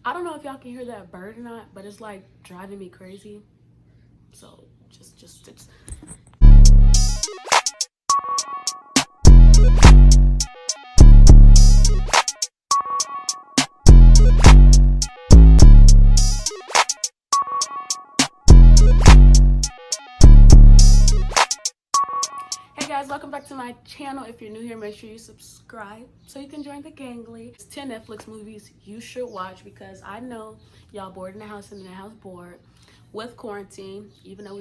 I don't know if y'all can hear that bird or not, but it's like driving me crazy. So just. Hey guys, welcome back to my channel. If you're new here, make sure you subscribe so you can join the gangly. It's 10 Netflix movies you should watch because I know y'all bored in the house and in the house bored with quarantine, even though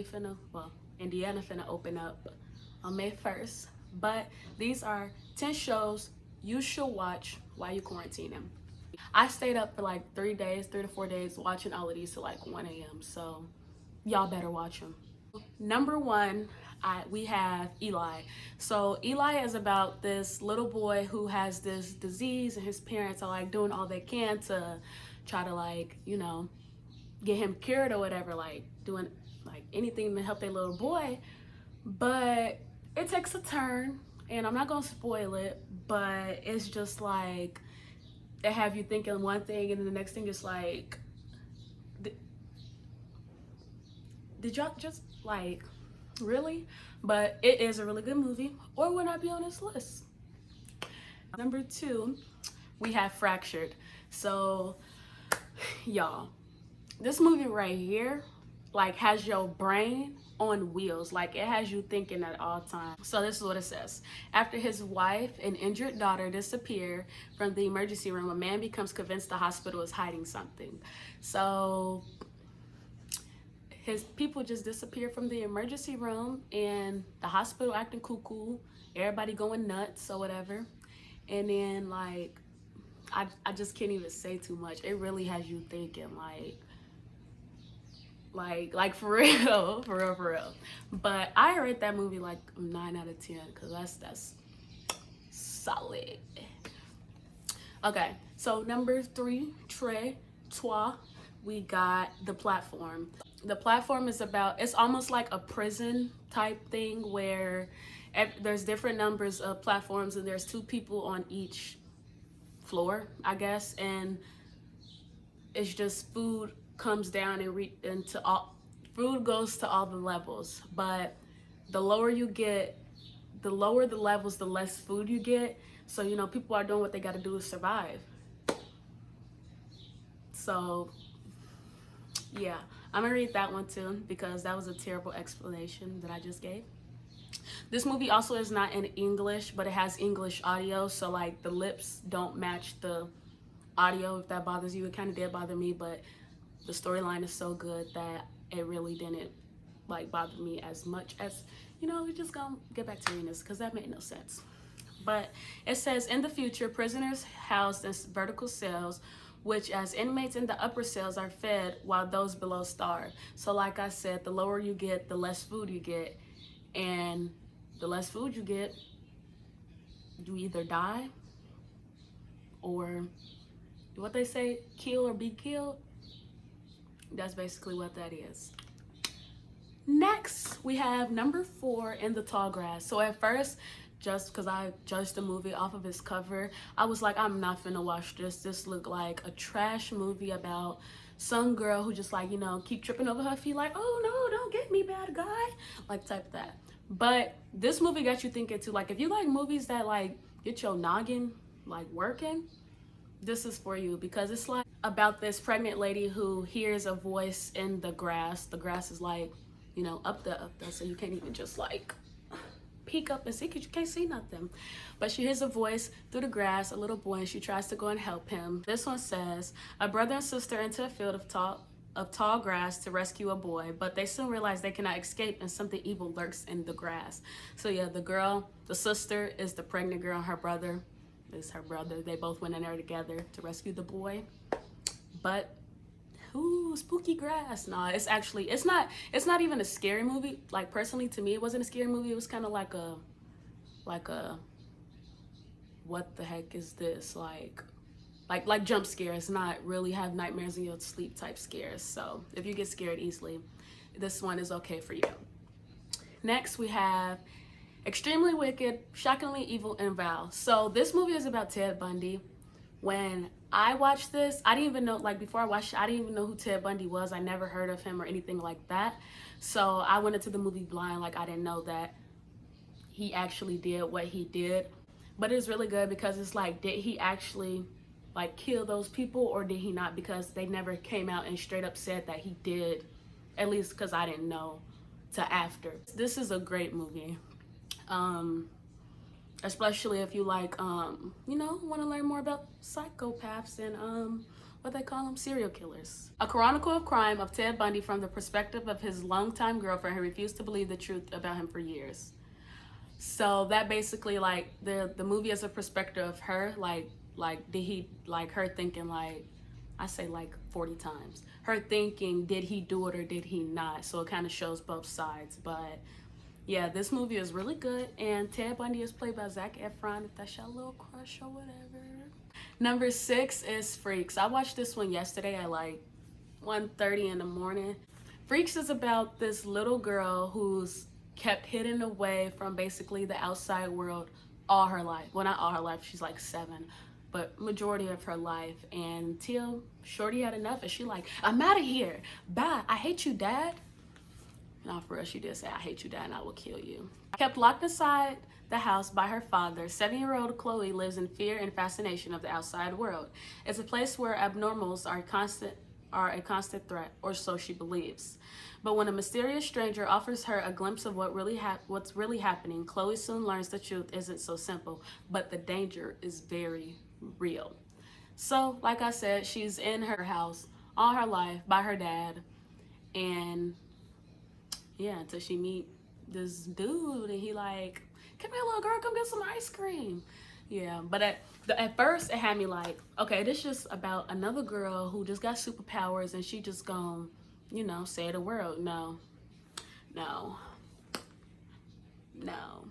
Indiana finna open up on May 1st. But these are 10 shows you should watch while you quarantining. I stayed up for like 3 to 4 days watching all of these till like 1 a.m. So y'all better watch them. Number one, we have Eli. So Eli is about this little boy who has this disease, and his parents are like doing all they can to try to get him cured or whatever, like doing like anything to help their little boy. But it takes a turn, and I'm not gonna spoil it, but it's just like they have you thinking one thing, and then the next thing is like, did y'all just like really? But it is a really good movie, or would not be on this list. Number two, we have Fractured. So y'all, this movie right here like has your brain on wheels. Like it has you thinking at all times. So this is what it says. After his wife and injured daughter disappear from the emergency room, a man becomes convinced the hospital is hiding something. So his people just disappear from the emergency room, and the hospital acting cuckoo, everybody going nuts or whatever. And then like I just can't even say too much. It really has you thinking like for real, for real. But I rate that movie like 9 out of 10 because that's solid. Okay, so number three, Trois, we got The Platform. The Platform is about, it's almost like a prison type thing where there's different numbers of platforms, and there's two people on each floor, I guess, and it's just food comes down into all, food goes to all the levels, but the lower you get, the lower the levels, the less food you get. So people are doing what they got to do to survive. So yeah, I'm gonna read that one too because that was a terrible explanation that I just gave. This movie also is not in English, but it has English audio, so like the lips don't match the audio. If that bothers you, it kind of did bother me, but the storyline is so good that it really didn't like bother me as much as, we're just gonna get back to reading this because that made no sense. But it says, in the future, prisoners housed in vertical cells, which as inmates in the upper cells are fed while those below starve. So like I said, the lower you get, the less food you get. And the less food you get, you either die or what they say, kill or be killed. That's basically what that is. Next, we have number four, In the Tall Grass. So at first, just because I judged the movie off of its cover, I was like, I'm not finna watch this. This looked like a trash movie about some girl who just keep tripping over her feet like, oh no, don't get me, bad guy, like type of that. But this movie got you thinking too. Like if you like movies that like get your noggin like working, this is for you because it's like about this pregnant lady who hears a voice in the grass. The grass is like, up there, so you can't even just like peek up and see because you can't see nothing. But she hears a voice through the grass, a little boy, and she tries to go and help him. This one says, a brother and sister enter a field of tall grass to rescue a boy, but they soon realize they cannot escape and something evil lurks in the grass. So yeah, the sister is the pregnant girl, and her brother is her brother. They both went in there together to rescue the boy. But ooh, spooky grass. Nah, it's not even a scary movie. Like personally to me, it wasn't a scary movie. It was kind of like a what the heck is this? Like jump scares, not really have nightmares in your sleep type scares. So if you get scared easily, this one is okay for you. Next, we have Extremely Wicked, Shockingly Evil, and Val. So this movie is about Ted Bundy when I watched this. I didn't even know, like, before I watched it, I didn't even know who Ted Bundy was. I never heard of him or anything like that. So I went into the movie blind, like, I didn't know that he actually did what he did. But it's really good because it's like, did he actually, like, kill those people or did he not? Because they never came out and straight up said that he did, at least because I didn't know to after. This is a great movie. Especially if you like, you know, want to learn more about psychopaths and what they call them, serial killers. A chronicle of crime of Ted Bundy from the perspective of his longtime girlfriend who refused to believe the truth about him for years. So that basically, like, the movie is a perspective of her, like did he, like, her thinking, like, I say like 40 times, her thinking, did he do it or did he not? So it kind of shows both sides. But yeah, this movie is really good, and Ted Bundy is played by Zac Efron, if that's your little crush or whatever. Number 6 is Freaks. I watched this one yesterday at like 1:30 in the morning. Freaks is about this little girl who's kept hidden away from basically the outside world all her life. Well, not all her life, she's like 7, but majority of her life. And until Shorty had enough, and she like, I'm out of here. Bye. I hate you, Dad. No, for real, she did say, I hate you, Dad, and I will kill you. Kept locked inside the house by her father, 7-year-old Chloe lives in fear and fascination of the outside world. It's a place where abnormals are a constant threat, or so she believes. But when a mysterious stranger offers her a glimpse of what's really happening, Chloe soon learns the truth isn't so simple, but the danger is very real. So, like I said, she's in her house all her life by her dad, and yeah, until she meet this dude and he like, come here, little girl, come get some ice cream. Yeah, but at first it had me like, okay, this just about another girl who just got superpowers and she just gonna, you know, save the world. No, no, no.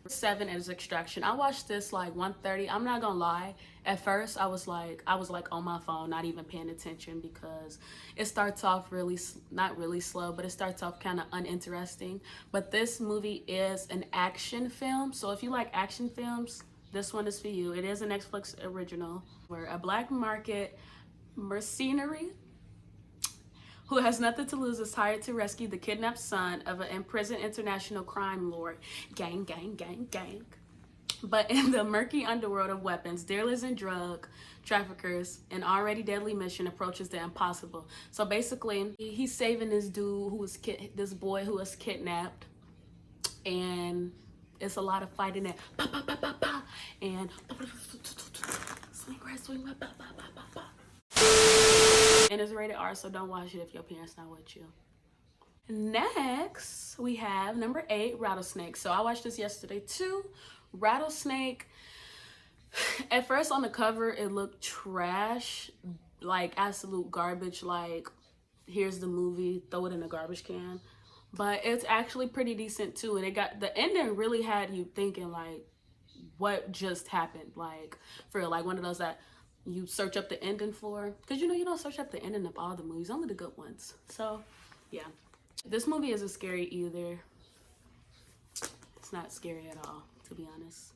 7 is Extraction. I watched this like 1:30. I'm not gonna lie. At first, I was like on my phone, not even paying attention, because it starts off really, not really slow, but it starts off kind of uninteresting. But this movie is an action film, so if you like action films, this one is for you. It is a Netflix original, where a black market mercenary who has nothing to lose is hired to rescue the kidnapped son of an imprisoned international crime lord. Gang, gang, gang, gang. But in the murky underworld of weapons, dealers and drug traffickers, an already deadly mission approaches the impossible. So basically, he's saving this dude this boy who was kidnapped, and it's a lot of fighting and pa pa pa pa pa, and swing right, swing right, pa pa pa pa pa. And it's rated R, so don't watch it if your parents not with you. Next, we have number 8, Rattlesnake. So I watched this yesterday too. Rattlesnake, at first on the cover, it looked trash, like absolute garbage, like here's the movie, throw it in the garbage can. But it's actually pretty decent too. And the ending really had you thinking like, what just happened? Like, for real, like one of those that you search up the ending for, because you know you don't search up the ending of all the movies, only the good ones. So yeah, this movie isn't scary either. It's not scary at all, to be honest.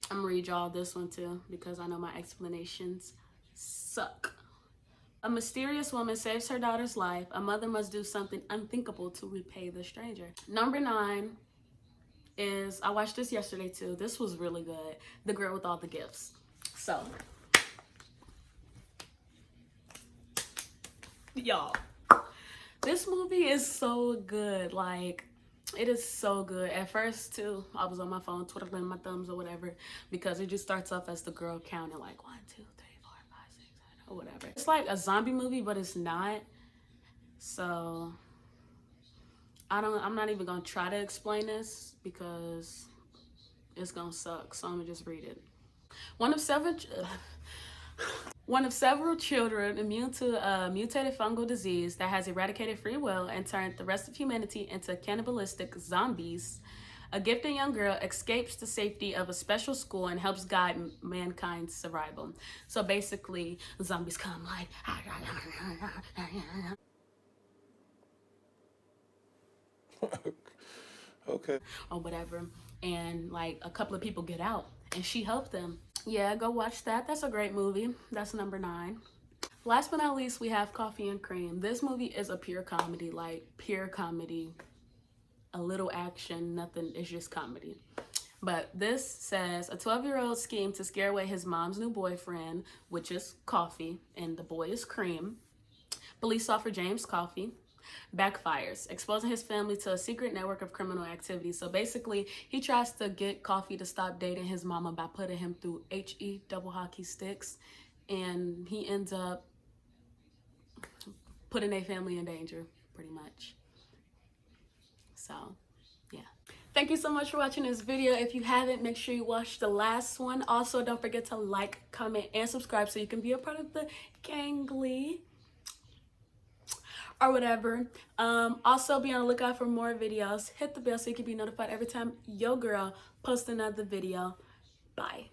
I'm gonna read y'all this one too, because I know my explanations suck. A mysterious woman saves her daughter's life. A mother must do something unthinkable to repay the stranger. Number 9 is, I watched this yesterday too. This was really good. The Girl with All the Gifts. So y'all, this movie is so good. Like, it is so good. At first too, I was on my phone twiddling my thumbs or whatever, because it just starts off as the girl counting like 1, 2, 3, 4, 5, 6, 7, or whatever. It's like a zombie movie, but it's not. So I'm not even gonna try to explain this because it's gonna suck. So I'm gonna just read it. One of several children immune to a mutated fungal disease that has eradicated free will and turned the rest of humanity into cannibalistic zombies, a gifted young girl escapes the safety of a special school and helps guide mankind's survival. So basically, zombies come like Okay. or whatever, and like a couple of people get out, and she helped them. Yeah, go watch that. That's a great movie. That's number 9. Last but not least, we have Coffee and Cream. This movie is a pure comedy, like pure comedy. A little action, nothing, it's just comedy. But this says a 12-year-old schemed to scare away his mom's new boyfriend, which is Coffee, and the boy is Cream. Police officer James Coffee backfires, exposing his family to a secret network of criminal activity. So basically, he tries to get Coffee to stop dating his mama by putting him through HE double hockey sticks, and he ends up putting their family in danger, pretty much. So, yeah. Thank you so much for watching this video. If you haven't, make sure you watch the last one. Also, don't forget to like, comment, and subscribe so you can be a part of the gangly or whatever. Also, be on the lookout for more videos. Hit the bell so you can be notified every time your girl posts another video. Bye.